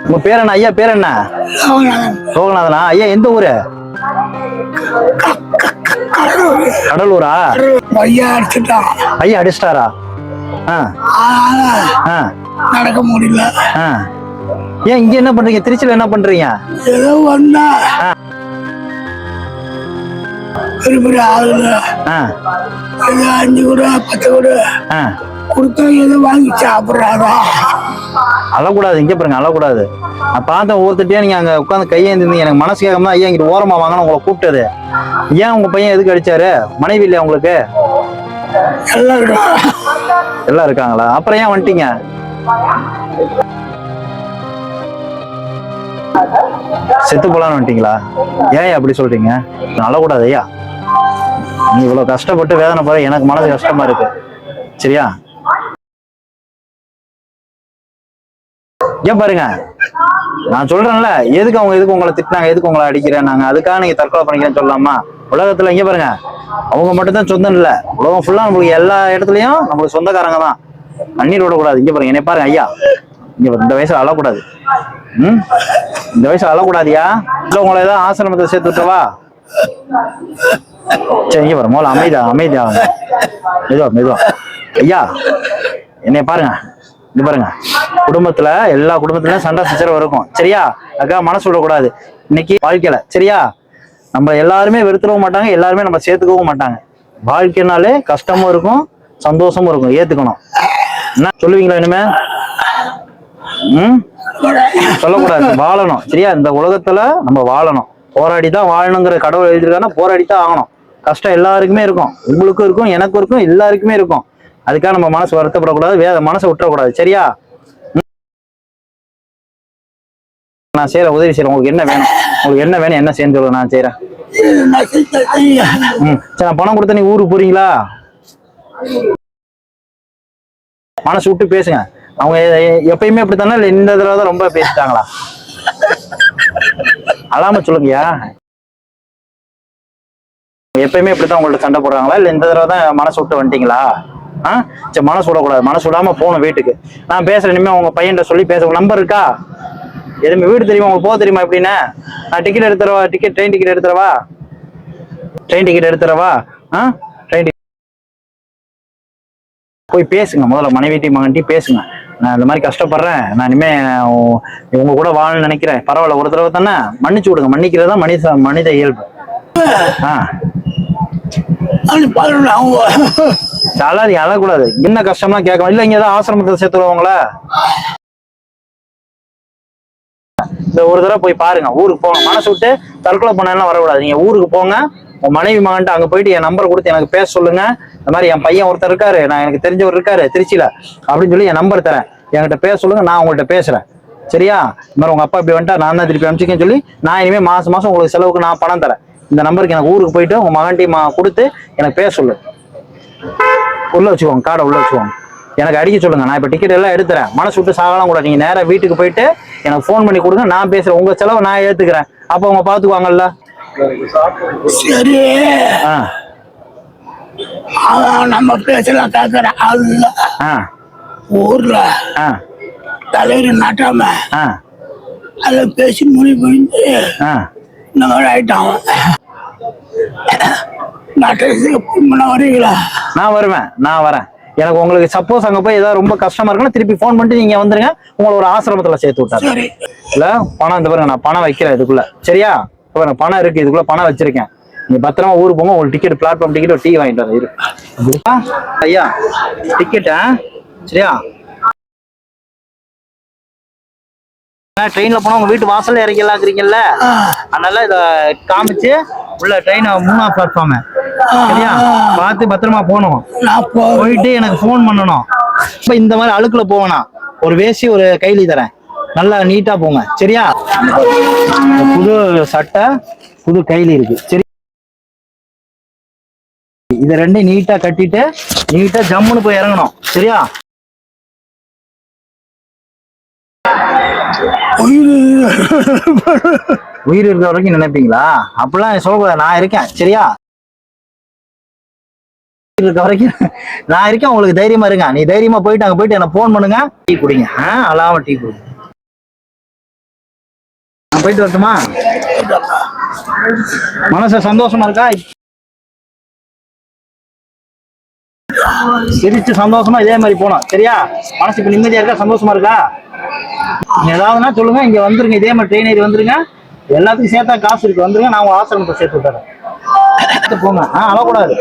உங்க பேர் என்ன ஐயா? பேர் என்ன? லோகநாதனா ஐயா? எந்த ஊரு? கடலூரா? ஐயா அடிச்சுட்டான். ஐயா அடிச்சிட்டாரா? நடக்க முடியல. ஏன் இங்க என்ன பண்றீங்க? திருச்சியில என்ன பண்றீங்க? ஏதோ வந்தா பெரிய பெரிய ஆளுங்க 5 கூட 10 கூட கொடுத்தா ஏதோ வாங்கி சாப்பிடுறாரா? அழக்கூடாது, இங்க பாருங்க, அழக்கூடாது. நான் பார்த்தேன் ஒவ்வொருத்திட்டே நீங்க அங்க உட்காந்து கையேந்திருந்தீங்க. எனக்கு மனசு கேட்காம ஐயா இங்கிட்டு ஓரமா வாங்கன்னு உங்களை கூப்பிட்டது. ஏன் உங்க பையன் எதுக்கு அடிச்சாரு? மனைவி இல்லையா உங்களுக்கு? எல்லாம் இருக்காங்களா? அப்புறம் ஏன் வந்துட்டீங்க? செத்து போலான்னு வந்துட்டீங்களா? ஏன் அப்படி சொல்றீங்க? அழக்கூடாது ஐயா. நீ இவ்வளவு கஷ்டப்பட்டு வேதனை போற, எனக்கு மனசு கஷ்டமா இருக்கு. சரியா? ஏன் பாருங்க, நான் சொல்றேன்ல, எதுக்கு உங்களை திட்டினாங்க, எதுக்கு உங்களை அடிக்கிறேன் நாங்க, அதுக்காக நீங்க தற்கொலை பண்ணிக்கிறேன்னு சொல்லலாமா? உலகத்துல இங்க பாருங்க, அவங்க மட்டும் தான் சொந்தம் இல்ல, உலகம் ஃபுல்லா நம்மளுக்கு எல்லா இடத்துலயும் நம்மளுக்கு சொந்தக்காரங்க தான். கண்ணீர் விடக்கூடாது. இங்க பாருங்க, என்னை பாருங்க ஐயா, இங்க இந்த வயசுல அழக்கூடாது. இந்த வயசுல அழக்கூடாதியா? இல்ல உங்களை ஏதாவது ஆசிரமத்தை சேர்த்து விட்டவா? சரி, இங்க பாருங்க, மோல அமைதியா மெதுவா ஐயா, என்னைய பாருங்க. இது பாருங்க, குடும்பத்துல எல்லா குடும்பத்திலயும் சண்டை சச்சரவு இருக்கும். சரியா? அக்கா மனசு விடக்கூடாது இன்னைக்கு வாழ்க்கையில. சரியா? நம்ம எல்லாருமே வெறுத்துடவும் மாட்டாங்க, எல்லாருமே நம்ம சேர்த்துக்கவும் மாட்டாங்க. வாழ்க்கைனாலே கஷ்டமும் இருக்கும், சந்தோஷமும் இருக்கும். ஏத்துக்கணும். என்ன சொல்லுவீங்களா இனிமே? சொல்லக்கூடாது. வாழணும். சரியா? இந்த உலகத்துல நம்ம வாழணும். போராடிதான் வாழணுங்கிற கடவுள் எழுதிருக்காங்கன்னா போராடித்தான் ஆகணும். கஷ்டம் எல்லாருக்குமே இருக்கும், உங்களுக்கும் இருக்கும், எனக்கும் இருக்கும், எல்லாருக்குமே இருக்கும். அதுக்காக நம்ம மனசு வருத்தப்படக்கூடாது, மனசை விட்டுறக்கூடாது. சரியா? நான் செய்யற உதவி செய்யறேன். உங்களுக்கு என்ன வேணும்? என்ன செய்யணும் சொல்லுங்க, நான் செய்யறேன். சரி, நான் பணம் கொடுத்த நீ ஊருக்கு போறீங்களா? மனசு விட்டு பேசுங்க. அவங்க எப்பயுமே அப்படித்தானே, இல்ல இந்த தடவை தான் ரொம்ப பேசிட்டாங்களா? அழாம சொல்லுங்கய்யா. எப்பயுமே இப்படித்தான் உங்கள்ட்ட சண்டை போடுறாங்களா, இல்ல இந்த தடவை தான் மனசு விட்டு வந்துட்டீங்களா? சரி, மனசு விடக்கூடாது. மனசு விடாம போகணும் வீட்டுக்கு. நான் பேசுறேன் இனிமே. உங்க பையன் சொல்லி பேச நம்பர் இருக்கா? எதுவுமே வீடு தெரியுமா? உங்களுக்கு போக தெரியுமா? எப்படின்னா நான் டிக்கெட் எடுத்துறவா? ட்ரெயின் டிக்கெட் எடுத்துறவா? ட்ரெயின் போய் பேசுங்க. முதல்ல மனைவிட்டையும் மகன்ட்டையும் பேசுங்க. நான் இந்த மாதிரி கஷ்டப்படுறேன், நான் இனிமே உங்க கூட வாழணும்னு நினைக்கிறேன். பரவாயில்ல, ஒரு தடவை தானே மன்னிச்சு விடுங்க. மன்னிக்கிறதா மனித இயல்பு. அழக்கூடாது. என்ன கஷ்டம்லாம் கேட்கணும். இல்ல இங்க ஏதாவது ஆசிரமத்தை சேர்த்துருவாங்கள? இந்த ஒரு தடவை போய் பாருங்க. ஊருக்கு போங்க. மனசு விட்டு தற்கொலை பண்ணலாம் வரக்கூடாது. நீங்க ஊருக்கு போங்க. உங்க மனைவி மகன்ட்டு அங்க போயிட்டு என் நம்பர் கொடுத்து எனக்கு பேச சொல்லுங்க. இந்த மாதிரி என் பையன் ஒருத்தர் இருக்காரு, நான் எனக்கு தெரிஞ்சவர் இருக்காரு திருச்சியில அப்படின்னு சொல்லி என் நம்பர் தரேன், என்கிட்ட பேச சொல்லுங்க. நான் உங்கள்கிட்ட பேசுறேன். சரியா? இந்த மாதிரி உங்க அப்பா இப்படி வந்துட்டா நான் தான் திருப்பி அனுப்பிச்சிக்கேன்னு சொல்லி நான் இனிமே மாசம் உங்களுக்கு செலவுக்கு நான் பணம் தரேன். இந்த நம்பருக்கு எனக்கு ஊருக்கு போயிட்டு உங்க மகன்ட்டையும் கொடுத்து எனக்கு பேச சொல்லு. உள்ள வச்சுக்கோங்க, கார்டை உள்ள வச்சுக்கோங்க. எனக்கு அடிக்க சொல்லுங்க. நான் இப்ப டிக்கெட் எல்லாம் எடுத்துறேன். மனசு விட்டு சாகலாம் கூட. நீங்க நேரா வீட்டுக்கு போயிட்டு எனக்கு போன் பண்ணி கொடுங்க, நான் பேசுறேன். உங்க செலவை நான் ஏத்துக்கிறேன். அப்ப அவங்க பாத்துக்குவாங்கல்ல? சரி. நம்ம பேசலாம் கேட்கிற ஆளுங்க ஊர்ல தலைவர் நாட்டாம அதை பேசி முடிவு பண்ணி இந்த மாதிரி ஆயிட்டான். வரீங்களா? நான் வரேன். எனக்கு உங்களுக்கு சப்போஸ் அங்க போய் ஏதாவது ரொம்ப கஷ்டமா இருக்குன்னா திருப்பி போன் பண்ணிட்டு நீங்க வந்துருங்க. உங்களை ஒரு ஆசிரமத்துல சேர்த்து விட்டாரு. இல்ல பணம் இந்த பாருங்க, நான் பணம் வைக்கிறேன் இதுக்குள்ள. சரியா? பணம் இருக்கு, இதுக்குள்ள பணம் வச்சிருக்கேன். நீங்க பத்திரமா ஊருக்கு போங்க. உங்களுக்கு டிக்கெட், பிளாட்ஃபார்ம் டிக்கெட், டீ வாங்கிட்டு வந்து இருக்கு ஐயா. டிக்கெட்டா? சரியா? ட்ரெயின்ல போனா உங்க வீட்டு வாசல்ல இறங்கலாங்கிறீங்கல்ல, அதனால இத காமிச்சு உள்ள ட்ரெயின் 3ஆம் பிளாட்ஃபார்ம். சரியா? பார்த்து பத்திரமா போகணும். போயிட்டு எனக்கு போன் பண்ணணும். இப்ப இந்த மாதிரி அழுக்குல போவேனா, ஒரு வேஷ்டி ஒரு கைலி தரேன், நல்லா நீட்டா போங்க. சரியா? புது சட்டை, புது கைலி இருக்கு. சரி, இத ரெண்டையும் நீட்டா கட்டிட்டு நீட்டா ஜம்முன்னு போய் இறங்கணும். சரியா? உயிர் இருக்கிற வரைக்கும் நினைப்பீங்களா? அப்படிலாம் சொல்லக்கூடாது. நான் இருக்கேன். சரியா? இருக்க வரைக்கும் நான் இருக்கேன், உங்களுக்கு தைரியமா இருங்க. நீ தைரியமா போயிட்டு அங்க போயிட்டு எனக்கு போன் பண்ணுங்க, டீ குடிங்க. அழாம டீ குடிங்க. நான் போயிட்டு வரட்டுமா? மனசு சந்தோஷமா இருக்கா? சிரிச்சு சந்தோஷமா இதே மாதிரி போனோம், சரியா? மனசுக்கு நிம்மதியா இருக்கா, சந்தோஷமா இருக்கா? ஏதாவதுன்னா சொல்லுங்க, இங்க வந்துருங்க, இதே மாதிரி ட்ரெயின் ஏறி வந்துருங்க. எல்லாத்துக்கும் சேர்த்தா காசு இருக்கு, வந்துருங்க, நான் உங்க ஆசிரமத்தை சேர்த்து விட்டுறேன். போங்க, அழக்கூடாது.